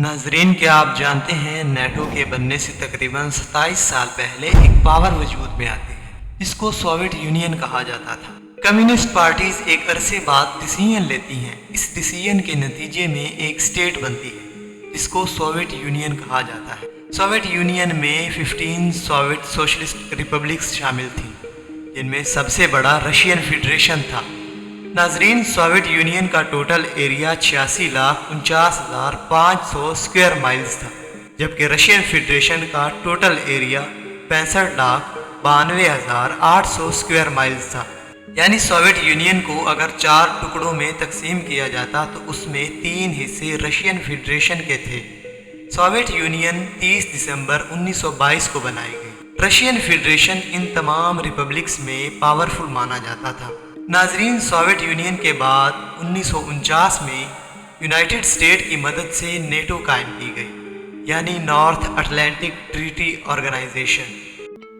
नाजरीन, क्या आप जानते हैं नेटो के बनने से तकरीबन 27 साल पहले एक पावर वजूद में आती है जिसको सोवियत यूनियन कहा जाता था। कम्युनिस्ट पार्टीज एक अरसे बाद डिसीजन लेती हैं। इस डिसीजन के नतीजे में एक स्टेट बनती है जिसको सोवियत यूनियन कहा जाता है। सोवियत यूनियन में 15 सोवियत सोशलिस्ट रिपब्लिक्स शामिल थी, जिनमें सबसे बड़ा रशियन फेडरेशन था। नाजरीन, सोवियत यूनियन का टोटल एरिया 86,49,500 स्क्वायर माइल्स था, जबकि रशियन फेडरेशन का टोटल एरिया 65,92,800 स्क्वायर माइल्स था। यानी सोवियत यूनियन को अगर 4 टुकड़ों में तकसीम किया जाता तो उसमें 3 हिस्से रशियन फेडरेशन के थे। सोवियत यूनियन 30 दिसंबर 1922 को बनाई गई। रशियन फेडरेशन इन तमाम रिपब्लिक्स में पावरफुल माना जाता था। नाजरीन, सोवियत यूनियन के बाद 1949 में यूनाइटेड स्टेट की मदद से नेटो कायम की गई, यानी नॉर्थ अटलांटिक ट्रीटी ऑर्गेनाइजेशन।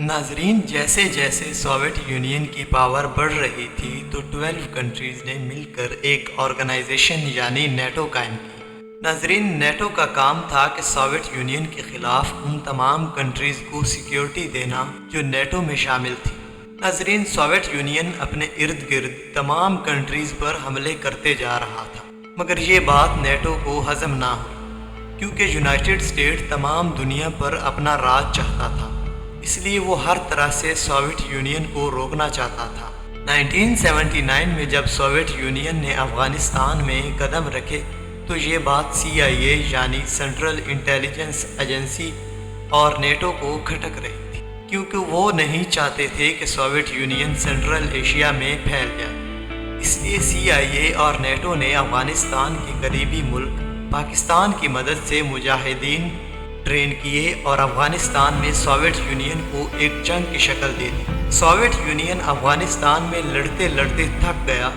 नाजरीन, जैसे जैसे सोवियत यूनियन की पावर बढ़ रही थी तो 12 कंट्रीज़ ने मिलकर एक ऑर्गेनाइजेशन यानी नेटो कायम की। नाजरीन, नेटो का काम था कि सोवियत यूनियन के ख़िलाफ़ उन तमाम कंट्रीज़ को सिक्योरिटी देना जो नेटो में शामिल थी। नाजरीन, सोवियत यूनियन अपने इर्द गिर्द तमाम कंट्रीज़ पर हमले करते जा रहा था, मगर ये बात नेटो को हज़म ना हुई क्योंकि यूनाइटेड स्टेट तमाम दुनिया पर अपना राज चाहता था। इसलिए वो हर तरह से सोवियत यूनियन को रोकना चाहता था। 1979 में जब सोवियत यूनियन ने अफ़गानिस्तान में कदम रखे तो ये बात CIA यानी सेंट्रल इंटेलिजेंस एजेंसी और नेटो को खटक रही थी, क्योंकि वो नहीं चाहते थे कि सोवियत यूनियन सेंट्रल एशिया में फैल जाए। इसलिए CIA और नेटो ने अफ़गानिस्तान के करीबी मुल्क पाकिस्तान की मदद से मुजाहिदीन ट्रेन किए और अफ़गानिस्तान में सोवियत यूनियन को एक जंग की शक्ल दे दी। सोवियत यूनियन अफ़गानिस्तान में लड़ते लड़ते थक गया,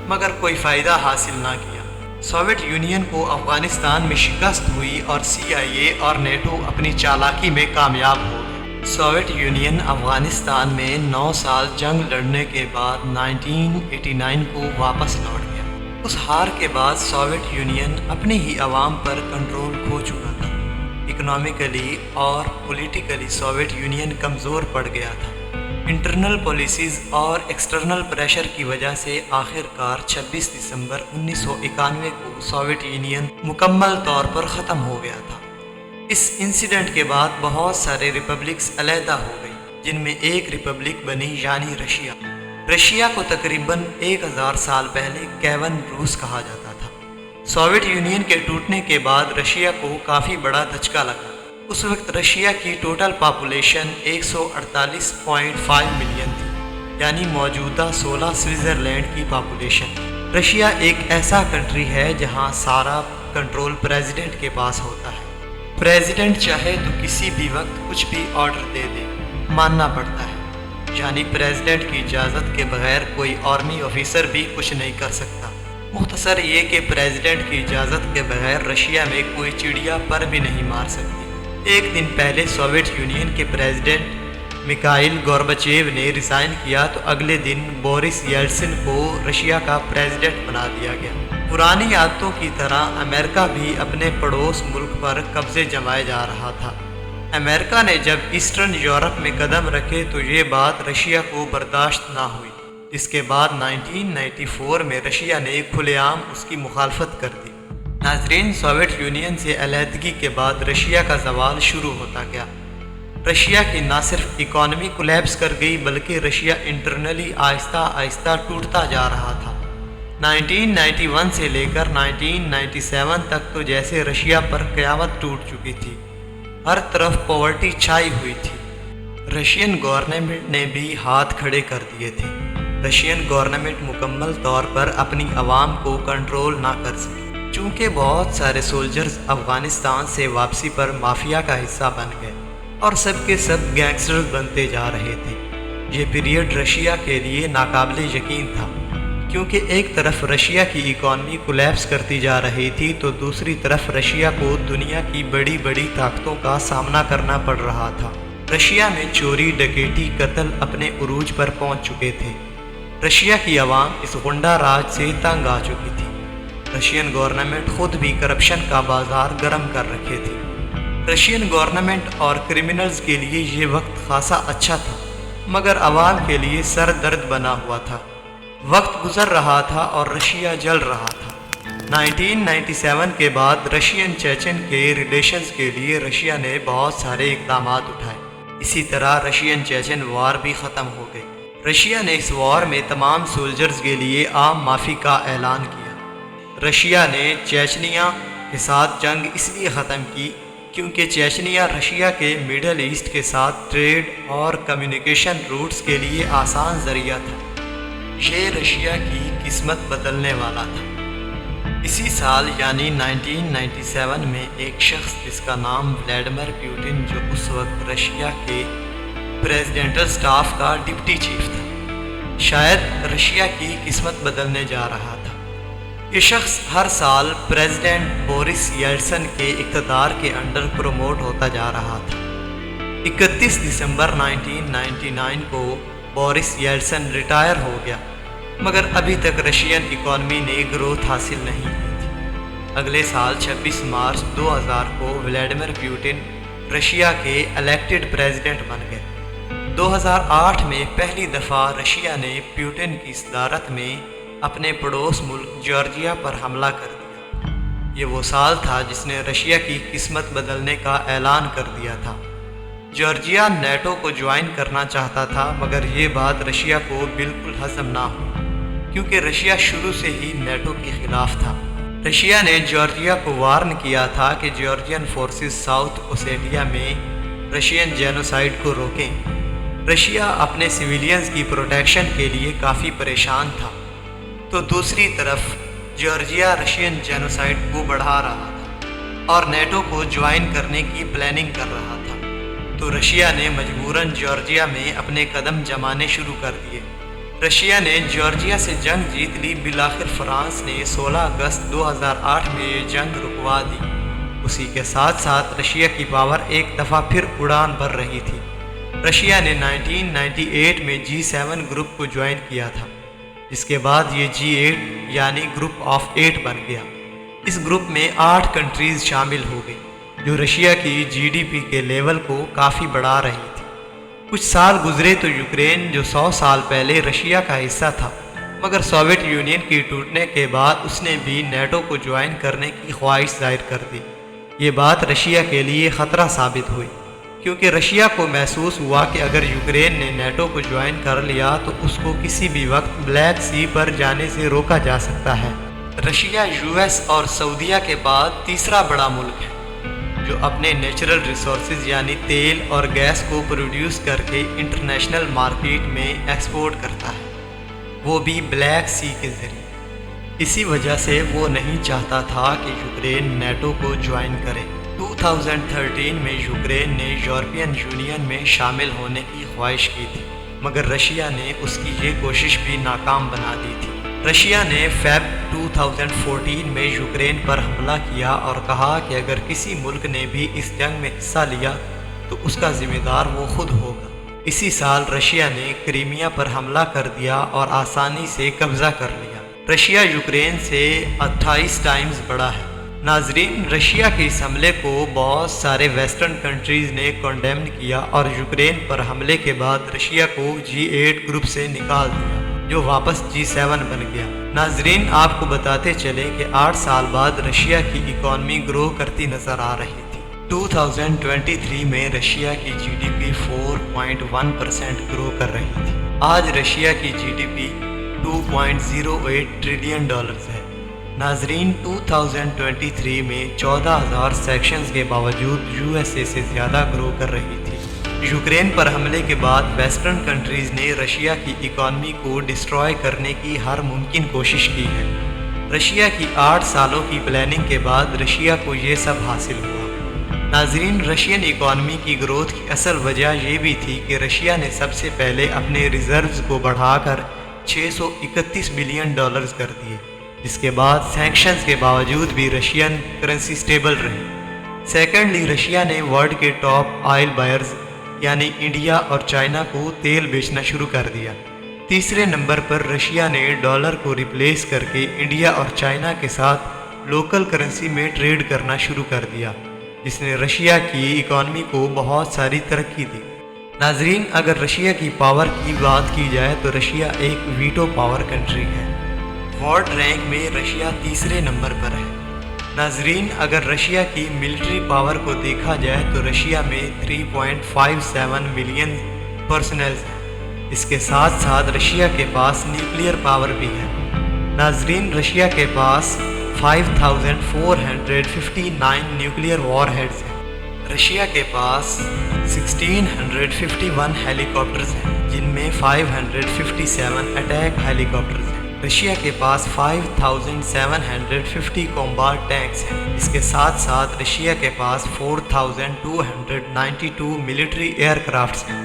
मगर कोई फ़ायदा हासिल ना किया। सोवियत यूनियन को अफ़गानिस्तान में शिकस्त हुई और CIA और नेटो अपनी चालाकी में कामयाब हो गए। सोवियत यूनियन अफ़गानिस्तान में 9 साल जंग लड़ने के बाद 1989 को वापस लौट गया। उस हार के बाद सोवियत यूनियन अपने ही अवाम पर कंट्रोल खो चुका था। इकोनॉमिकली और पॉलिटिकली सोवियत यूनियन कमज़ोर पड़ गया था। इंटरनल पॉलिसीज़ और एक्सटर्नल प्रेशर की वजह से आखिरकार 26 दिसंबर 1991 को सोवियत यूनियन मुकम्मल तौर पर ख़त्म हो गया था। इस इंसिडेंट के बाद बहुत सारे रिपब्लिक्स अलहदा हो गई, जिनमें एक रिपब्लिक बनी यानी रशिया। रशिया को तकरीबन 1000 साल पहले कैवन रूस कहा जाता था। सोवियत यूनियन के टूटने के बाद रशिया को काफ़ी बड़ा धचका लगा। उस वक्त रशिया की टोटल पॉपुलेशन 148.5 मिलियन थी, यानी मौजूदा 16 स्विट्ज़रलैंड की पॉपुलेशन। रशिया एक ऐसा कंट्री है जहां सारा कंट्रोल प्रेसिडेंट के पास होता है। प्रेसिडेंट चाहे तो किसी भी वक्त कुछ भी ऑर्डर दे दे, मानना पड़ता है। यानी प्रेसिडेंट की इजाज़त के बगैर कोई आर्मी ऑफिसर भी कुछ नहीं कर सकता। मुख्तसर ये कि प्रेसिडेंट की इजाज़त के बगैर रशिया में कोई चिड़िया पर भी नहीं मार सकती। एक दिन पहले सोवियत यूनियन के प्रेसिडेंट मिखाइल गोर्बाचेव ने रिज़ाइन किया तो अगले दिन बोरिस येल्सिन को रशिया का प्रेसिडेंट बना दिया गया। पुरानी आदतों की तरह अमेरिका भी अपने पड़ोस मुल्क पर कब्ज़े जमाए जा रहा था। अमेरिका ने जब ईस्टर्न यूरोप में कदम रखे तो ये बात रशिया को बर्दाश्त ना हुई, जिसके बाद 1994 में रशिया ने खुलेआम उसकी मुखालफत कर दी। नाजरीन, सोवियत यूनियन से अलहदगी के बाद रशिया का ज़वाल शुरू होता गया। रशिया की न सिर्फ इकॉनमी कोलैप्स कर गई बल्कि रशिया इंटरनली आहिस्ता आहिस्ता टूटता जा रहा था। 1991 से लेकर 1997 तक तो जैसे रशिया पर क़यामत टूट चुकी थी। हर तरफ पॉवर्टी छाई हुई थी। रशियन गवर्नमेंट ने भी हाथ खड़े कर दिए थे। रशियन गवर्नमेंट मुकम्मल तौर पर अपनी आवाम को कंट्रोल ना कर सकी, चूँकि बहुत सारे सोल्जर्स अफ़गानिस्तान से वापसी पर माफिया का हिस्सा बन गए और सब के सब गैंगस्टर्स बनते जा रहे थे। ये पीरियड रशिया के लिए नाकाबिले यकीन था, क्योंकि एक तरफ रशिया की इकॉनमी कोलैप्स करती जा रही थी तो दूसरी तरफ रशिया को दुनिया की बड़ी बड़ी ताकतों का सामना करना पड़ रहा था। रशिया में चोरी, डकैती, कत्ल अपने उरूज पर पहुंच चुके थे। रशिया की आवाम इस गुंडा राज से तंग आ चुकी थी। رشین گورنمنٹ خود بھی کرپشن کا بازار گرم کر رکھے تھی۔ رشین گورنمنٹ اور کرمنلز کے لیے یہ وقت خاصا اچھا تھا، مگر عوام کے لیے سر درد بنا ہوا تھا۔ وقت گزر رہا تھا اور رشیا جل رہا تھا۔ 1997 کے بعد رشین چیچن کے ریلیشنز کے لیے رشیا نے بہت سارے اقدامات اٹھائے۔ اسی طرح رشین چیچن وار بھی ختم ہو گئی۔ رشیا نے اس وار میں تمام سولجرز کے لیے عام معافی کا اعلان کیا۔ رشیا نے چیچنیا کے ساتھ جنگ اس لیے ختم کی کیونکہ چیچنیا رشیا کے مڈل ایسٹ کے ساتھ ٹریڈ اور کمیونیکیشن روٹس کے لیے آسان ذریعہ تھا۔ یہ رشیا کی قسمت بدلنے والا تھا۔ اسی سال یعنی 1997 میں ایک شخص جس کا نام ولیڈیمر پیوٹن، جو اس وقت رشیا کے پریزیڈنٹل سٹاف کا ڈپٹی چیف تھا، شاید رشیا کی قسمت بدلنے جا رہا تھا۔ یہ شخص ہر سال پریزیڈنٹ بورس یلسن کے اقتدار کے انڈر پروموٹ ہوتا جا رہا تھا۔ 31 دسمبر 1999 کو بورس یلسن ریٹائر ہو گیا، مگر ابھی تک رشین اکانومی نے گروتھ حاصل نہیں کی تھی۔ اگلے سال 26 مارچ 2000 کو ولیڈیمر پیوٹن رشیا کے الیکٹڈ پریزیڈنٹ بن گئے۔ 2008 میں پہلی دفعہ رشیا نے پیوٹن کی صدارت میں اپنے پڑوس ملک جارجیا پر حملہ کر دیا۔ یہ وہ سال تھا جس نے رشیا کی قسمت بدلنے کا اعلان کر دیا تھا۔ جارجیا نیٹو کو جوائن کرنا چاہتا تھا، مگر یہ بات رشیا کو بالکل ہضم نہ ہوئی کیونکہ رشیا شروع سے ہی نیٹو کے خلاف تھا۔ رشیا نے جارجیا کو وارن کیا تھا کہ جارجین فورسز ساؤتھ اوسیٹیا میں رشین جینوسائیڈ کو روکیں۔ رشیا اپنے سویلینز کی پروٹیکشن کے لیے کافی پریشان تھا، تو دوسری طرف جارجیا رشین جینوسائیڈ کو بڑھا رہا تھا اور نیٹو کو جوائن کرنے کی پلاننگ کر رہا تھا، تو رشیا نے مجبوراً جارجیا میں اپنے قدم جمانے شروع کر دیے۔ رشیا نے جارجیا سے جنگ جیت لی۔ بالآخر فرانس نے 16 اگست 2008 میں یہ جنگ رکوا دی۔ اسی کے ساتھ ساتھ رشیا کی پاور ایک دفعہ پھر اڑان بھر رہی تھی۔ رشیا نے 1998 میں G7 گروپ کو جوائن کیا تھا، اس کے بعد یہ G8 یعنی گروپ آف 8 بن گیا۔ اس گروپ میں 8 کنٹریز شامل ہو گئی، جو رشیا کی GDP کے لیول کو کافی بڑھا رہی تھی۔ کچھ سال گزرے تو یوکرین، جو 100 سال پہلے رشیا کا حصہ تھا، مگر سوویت یونین کی ٹوٹنے کے بعد اس نے بھی نیٹو کو جوائن کرنے کی خواہش ظاہر کر دی۔ یہ بات رشیا کے لیے خطرہ ثابت ہوئی، کیونکہ رشیا کو محسوس ہوا کہ اگر یوکرین نے نیٹو کو جوائن کر لیا تو اس کو کسی بھی وقت بلیک سی پر جانے سے روکا جا سکتا ہے۔ رشیا US اور سعودیہ کے بعد تیسرا بڑا ملک ہے جو اپنے نیچرل ریسورسز یعنی تیل اور گیس کو پروڈیوس کر کے انٹرنیشنل مارکیٹ میں ایکسپورٹ کرتا ہے، وہ بھی بلیک سی کے ذریعے۔ اسی وجہ سے وہ نہیں چاہتا تھا کہ یوکرین نیٹو کو جوائن کرے۔ 2013 میں یوکرین نے یورپین یونین میں شامل ہونے کی خواہش کی تھی، مگر رشیا نے اس کی یہ کوشش بھی ناکام بنا دی تھی۔ رشیا نے فیب 2014 میں یوکرین پر حملہ کیا اور کہا کہ اگر کسی ملک نے بھی اس جنگ میں حصہ لیا تو اس کا ذمہ دار وہ خود ہوگا۔ اسی سال رشیا نے کریمیا پر حملہ کر دیا اور آسانی سے قبضہ کر لیا۔ رشیا یوکرین سے 28 ٹائمز بڑا ہے۔ ناظرین، رشیا کے اس حملے کو بہت سارے ویسٹرن کنٹریز نے کنڈیمن کیا اور یوکرین پر حملے کے بعد رشیا کو G8 گروپ سے نکال دیا، جو واپس G7 بن گیا۔ ناظرین، آپ کو بتاتے چلے کہ 8 سال بعد رشیا کی اکانومی گرو کرتی نظر آ رہی تھی۔ 2023 میں رشیا کی GDP 4.1% گرو کر رہی تھی۔ آج رشیا کی GDP $2.08 ٹریلین ہے۔ ناظرین، 2023 میں 14,000 سیکشنز کے باوجود USA سے زیادہ گرو کر رہی تھی۔ یوکرین پر حملے کے بعد ویسٹرن کنٹریز نے رشیا کی اکانومی کو ڈسٹرائے کرنے کی ہر ممکن کوشش کی ہے۔ رشیا کی 8 سالوں کی پلاننگ کے بعد رشیا کو یہ سب حاصل ہوا۔ ناظرین، رشین اکانومی کی گروتھ کی اصل وجہ یہ بھی تھی کہ رشیا نے سب سے پہلے اپنے ریزروز کو بڑھا کر $631 بلین کر دیے، جس کے بعد سینکشنز کے باوجود بھی رشین کرنسی سٹیبل رہی۔ سیکنڈلی، رشیا نے ورلڈ کے ٹاپ آئل بائرز یعنی انڈیا اور چائنا کو تیل بیچنا شروع کر دیا۔ तीसरे नंबर पर रशिया ने डॉलर को रिप्लेस करके इंडिया और चाइना के साथ लोकल करेंसी में ट्रेड करना शुरू कर दिया, जिसने रशिया की इकॉनमी को बहुत सारी तरक्की दी। नाजरीन, अगर रशिया की पावर की बात की जाए तो रशिया एक वीटो पावर कंट्री है। वर्ल्ड रैंक में रशिया तीसरे नंबर पर है। नाजरीन, अगर रशिया की मिलिट्री पावर को देखा जाए तो रशिया में 3.57 मिलियन पर्सनल्स हैं। इसके साथ साथ रशिया के पास न्यूक्लियर पावर भी है। नाजरीन, रशिया के पास 5459 न्यूक्लियर वॉरहेड्स हैं। रशिया के पास 1651 हेलीकॉप्टर्स हैं, जिनमें 557 अटैक हेलीकॉप्टर्स हैं। रशिया के पास 5750 कॉम्बैट टैंक्स हैं। इसके साथ साथ रशिया के पास 4292 मिलिट्री एयरक्राफ्ट्स हैं।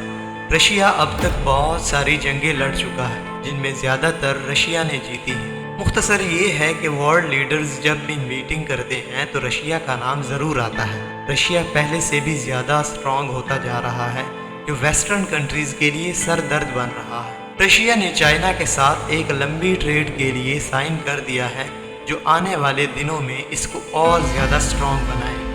रशिया अब तक बहुत सारी जंगें लड़ चुका है, जिनमें ज़्यादातर रशिया ने जीती हैं। मुख्तसर ये है कि वर्ल्ड लीडर्स जब भी मीटिंग करते हैं तो रशिया का नाम ज़रूर आता है। रशिया पहले से भी ज़्यादा स्ट्रॉन्ग होता जा रहा है, जो वेस्टर्न कंट्रीज़ के लिए सर दर्द बन रहा है। रशिया ने चाइना के साथ एक लंबी ट्रेड के लिए साइन कर दिया है, जो आने वाले दिनों में इसको और ज़्यादा स्ट्रॉन्ग बनाएगा।